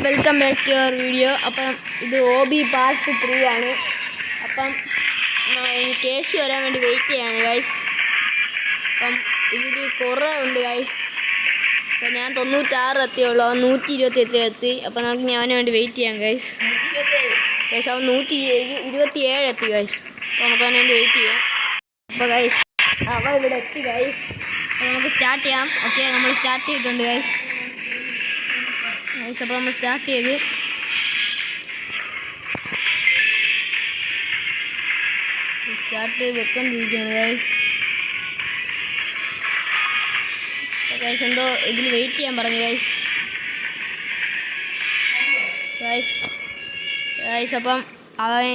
Welcome back to your video. അപ്പം ഇത് OB part 3 ആണ്. അപ്പം കേശു വരാൻ വേണ്ടി വെയിറ്റ് ചെയ്യാണ് ഗൈസ്. അപ്പം ഇതിൽ കുറേ ഉണ്ട് ഗൈസ്. അപ്പം ഞാൻ 96 എത്തിയുള്ളൂ, അവൻ 127 എത്തി. അപ്പം നമുക്ക് അവന് വേണ്ടി വെയിറ്റ് ചെയ്യാം ഗൈസ്. അവൻ 127 എത്തി ഗൈസ്. അപ്പോൾ നമുക്ക് അവന് വേണ്ടി വെയിറ്റ് ചെയ്യാം. അപ്പോൾ ഗൈസ് അവൻ ഇവിടെ എത്തി ഗൈസ്. അപ്പോൾ നമുക്ക് സ്റ്റാർട്ട് ചെയ്യാം. ഓക്കെ, നമ്മൾ സ്റ്റാർട്ട് ചെയ്തിട്ടുണ്ട് ഗൈസ്. അപ്പോൾ നമ്മൾ സ്റ്റാർട്ട് ചെയ്ത് വെക്കൊണ്ടിരിക്കുകയാണ് ഗൈസ്. ഗൈസ് എന്തോ ഇതിൽ വെയിറ്റ് ചെയ്യാൻ പറഞ്ഞു ഗൈസ്. അപ്പം അവൻ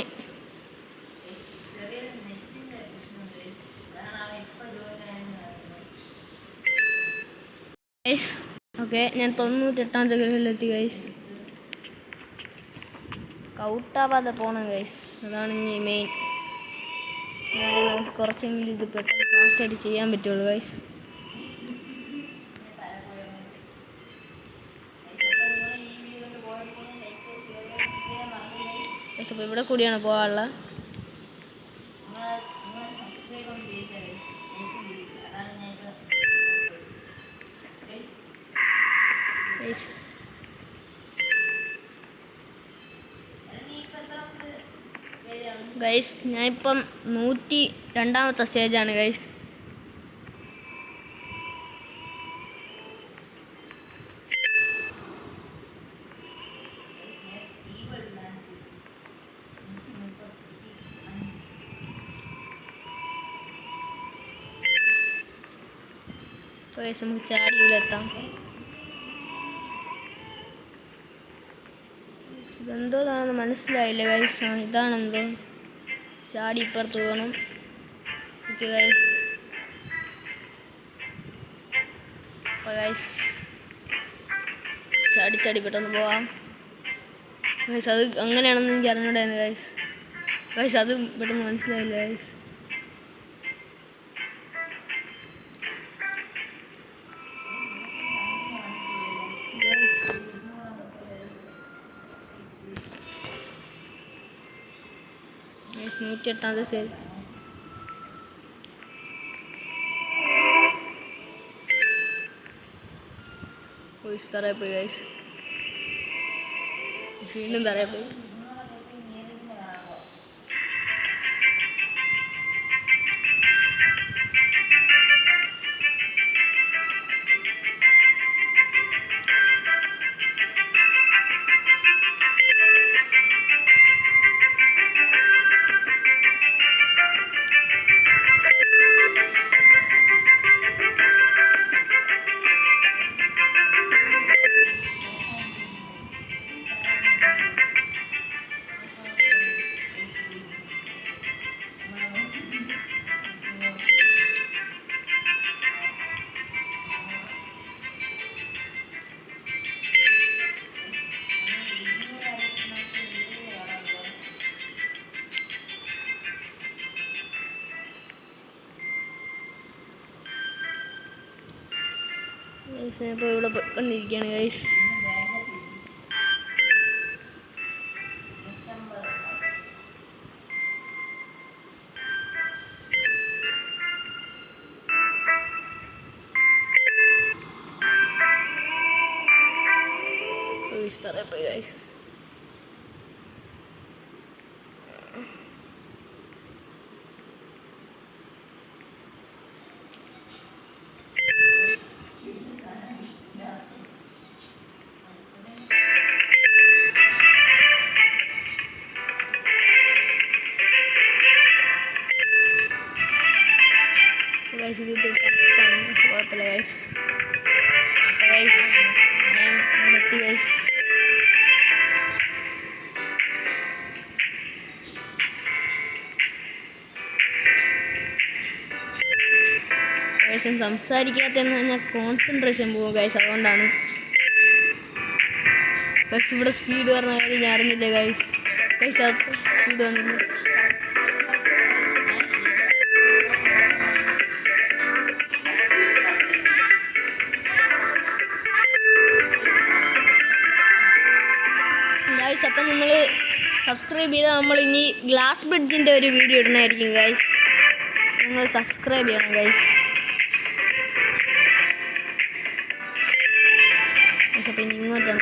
ഓക്കെ, ഞാൻ 98 ലെവലിലെത്തി ഗൈസ്. കൗട്ടാവാതെ പോകണം ഗൈസ്, അതാണ് ഇനി മെയിൻ. നമുക്ക് കുറച്ചെങ്കിലും ഇത് പെട്ടെന്ന് ഫാസ്റ്റായിട്ട് ചെയ്യാൻ പറ്റുള്ളൂ ഗൈസ്. അപ്പോൾ ഇവിടെ കൂടിയാണ് പോകാനുള്ളത്. ഗൈസ് ഞാനിപ്പം 102ാമത്തെ സ്റ്റേജാണ് ഗൈസ്. നമുക്ക് ചാടി ഇവിടെ എത്താം. ഇതെന്തോതാണെന്ന് മനസ്സിലായില്ല ഗൈസ്. ഇതാണെന്തോ ചാടി ഇപ്പുറത്ത് പോകണം. Okay guys. അപ്പോൾ ഗൈസ് ചാടി പെട്ടെന്ന് പോവാം ഗൈസ്. അത് അങ്ങനെയാണെന്ന് എനിക്ക് അറിഞ്ഞൂടായിരുന്നു ഗൈസ്. അത് പെട്ടെന്ന് മനസ്സിലായില്ല ഗൈസ്. Guys 108ാമത്തെ stage. തറയിൽ പോയി ഗൈസ്. വീണ്ടും തറയിൽ പോയി. ഇപ്പോൾ ഇവിടെ പോയിക്കൊണ്ടിരിക്കുകയാണ് ഗൈസ്. തറയിൽ പോയി ഗൈസ്. ഗൈസ് ഇത് ടഫാണ്, പക്ഷെ കുഴപ്പമില്ല ഗൈസ്. ഞാൻ എത്തി ഗൈസ്. സംസാരിക്കാത്തെന്ന് പറഞ്ഞാൽ കോൺസെൻട്രേഷൻ പോകും ഗൈസ്. അതുകൊണ്ടാണ് പക്ഷെ ഇവിടെ സ്പീഡ് പറഞ്ഞ കാര്യം ഞാൻ അറിഞ്ഞില്ല ഗൈസ്. സ്പീഡ് വന്നില്ല. ഗൈസ്. അപ്പം നിങ്ങൾ സബ്സ്ക്രൈബ് ചെയ്താൽ നമ്മൾ ഇനി ഗ്ലാസ് ബ്രിഡ്ജിൻ്റെ ഒരു വീഡിയോ ഇടുന്നതായിരിക്കും ഗൈസ്. നിങ്ങൾ സബ്സ്ക്രൈബ് ചെയ്യണം ഗൈസ്. അപ്പം ഇനി ഇങ്ങോട്ടാണ്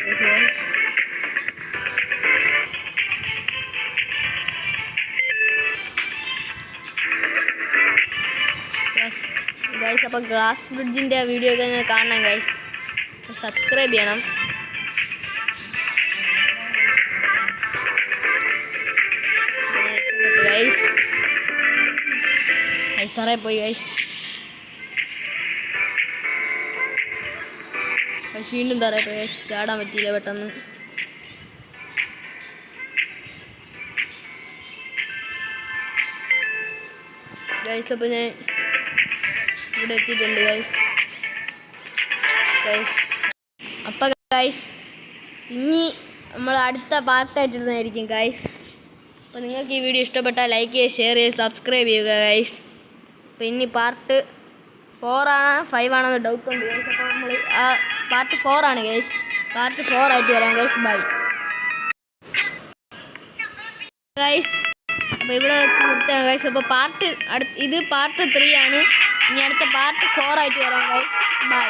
ഗൈസ്. ഗൈസ് അപ്പോൾ ഗ്ലാസ് ബ്രിഡ്ജിൻ്റെ വീഡിയോ തന്നെ കാണണം ഗൈസ്. സബ്സ്ക്രൈബ് ചെയ്യണം. ഗൈസ് തറയിൽ പോയി ഗൈസ്. വീണ്ടും തറയിൽ പോയി ഗൈസ്. ചാടാൻ പറ്റിയില്ല പെട്ടെന്ന്. ഗൈസ് അപ്പോൾ ഞാൻ ഇവിടെ എത്തിയിട്ടുണ്ട് ഗൈസ്. അപ്പം ഗൈസ് ഇനി നമ്മൾ അടുത്ത പാർട്ടായിട്ടിരുന്നതായിരിക്കും ഗൈസ്. അപ്പോൾ നിങ്ങൾക്ക് ഈ വീഡിയോ ഇഷ്ടപ്പെട്ടാൽ ലൈക്ക് ചെയ്യുക, ഷെയർ ചെയ്യുക, സബ്സ്ക്രൈബ് ചെയ്യുക ഗൈസ്. അപ്പോൾ ഇനി പാർട്ട് 4 ആണോ 5 ആണെന്ന് ഡൗട്ട് ഉണ്ട് ഗൈസ്. അപ്പോൾ നമ്മൾ ആ പാർട്ട് 4 ആണ് ഗൈസ്. പാർട്ട് 4 ആയിട്ട് വരാം ഗൈസ്. Bye guys. അപ്പോൾ ഇവിടെ നിർത്തുകയാണ് ഗൈസ്. അപ്പോൾ ഇത് പാർട്ട് 3 ആണ്. ഇനി അടുത്ത പാർട്ട് 4 ആയിട്ട് വരാം ഗൈസ്. ബൈ.